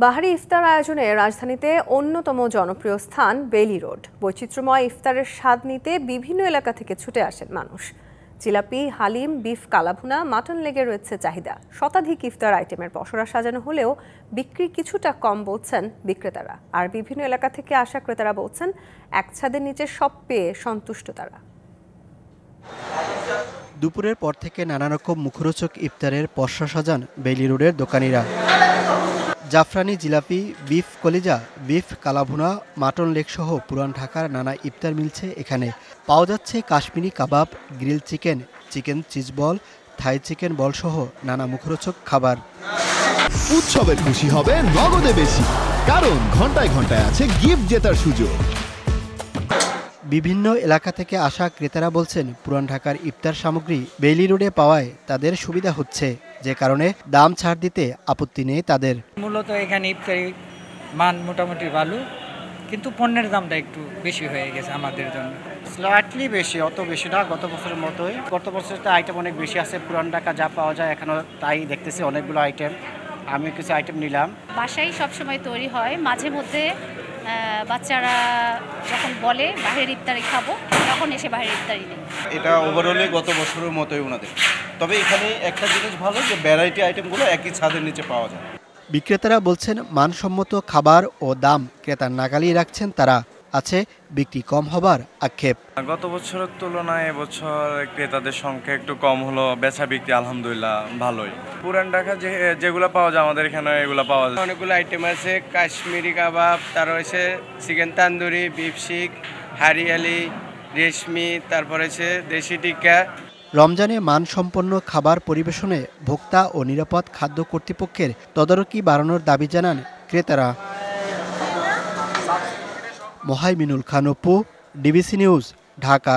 বাহারি ইফতার আয়োজনে রাজধানীতে অন্যতম জনপ্রিয় স্থান বেইলি রোড। বৈচিত্র্যময় ইফতারের স্বাদ নিতে বিভিন্ন এলাকা থেকে ছুটে আসেন মানুষ। জিলাপি, হালিম, বিফ কালাভুনা, মাটন লেগে রয়েছে চাহিদা। শতাধিক ইফতার আইটেমের পসরা সাজানো হলেও বিক্রি কিছুটা কম বলছেন বিক্রেতারা। আর বিভিন্ন এলাকা থেকে আসা ক্রেতারা বলছেন এক ছাদের নিচে সব পেয়ে সন্তুষ্ট তারা। দুপুরের পর থেকে নানা রকম মুখরোচক ইফতারের পসরা সাজান বেইলি রোডের দোকানিরা। জাফরানি জিলাপি, বিফ কলিজা, বিফ কালাভুনা, মাটন লেগ সহ পুরান ঢাকার নানা ইফতার মিলছে এখানে। পাওয়া যাচ্ছে কাশ্মীরি কাবাব, grill chicken, chicken cheese ball, Thai chicken ball সহ নানা মুখরোচক খাবার। উৎসবের খুশি হবে নগদে বেশি, কারণ ঘন্টায় ঘন্টায় আছে গিফট জেতার সুযোগ। বিভিন্ন এলাকা থেকে আসা ক্রেতারা বলছেন পুরান ঢাকার ইফতার সামগ্রী বেইলি রোডে পাওয়ায় তাদের সুবিধা হচ্ছে, যে কারণে দাম ছাড় দিতে আপত্তি নেই তাদের। মূলত এখানে ইফতারি মান মোটামুটি ভালো, কিন্তু পণ্যের দামটা একটু বেশি হয়ে গেছে আমাদের জন্য। স্লাইটলি বেশি, অত বেশি না, গত বছরের মতোই। গত বছরটা আইটেম অনেক বেশি আছে, পুরান ঢাকা যা পাওয়া যায় এখনও তাই দেখতেছি, অনেকগুলো আইটেম। আমি কিছু আইটেম নিলাম। বাসায় সবসময় তৈরি হয়, মাঝে মধ্যে বাচ্চারা যখন বলে বাহিরের ইফতারি খাবো, তখন এসে বাহিরের ইফতারি নেই। এটা ওভারঅলে গত বছরের মতোই ওনাদের। তবে এখানে একটা জিনিস ভালো যে ভ্যারাইটি আইটেমগুলো একই ছাদের নিচে পাওয়া যায়। বিক্রেতারা বলছেন মানসম্মত খাবার ও দাম ক্রেতার নাগালেই রাখছেন তারা। আছে বিক্রি কম হবার আক্ষেপ। গত বছরের তুলনায় এবছর ক্রেতাদের সংখ্যা একটু কম হলো, বেচা বিক্রি আলহামদুলিল্লাহ ভালোই। পুরান ঢাকা যেগুলো পাওয়া যায় আমাদের এখানে এগুলো পাওয়া যায়। অনেকগুলো আইটেম আছে, কাশ্মীরি কাবাব, তার হচ্ছে চিকেন তান্দুরি, বিফ শিক, হারিয়ালি, রেশমি, তারপর হচ্ছে দেশি টিক্কা। রমজানে মানসম্পন্ন খাবার পরিবেশনে ভোক্তা ও নিরাপদ খাদ্য কর্তৃপক্ষের তদারকি বাড়ানোর দাবি জানান ক্রেতারা। Mohaiminul Khan Apu, DBC news, Dhaka.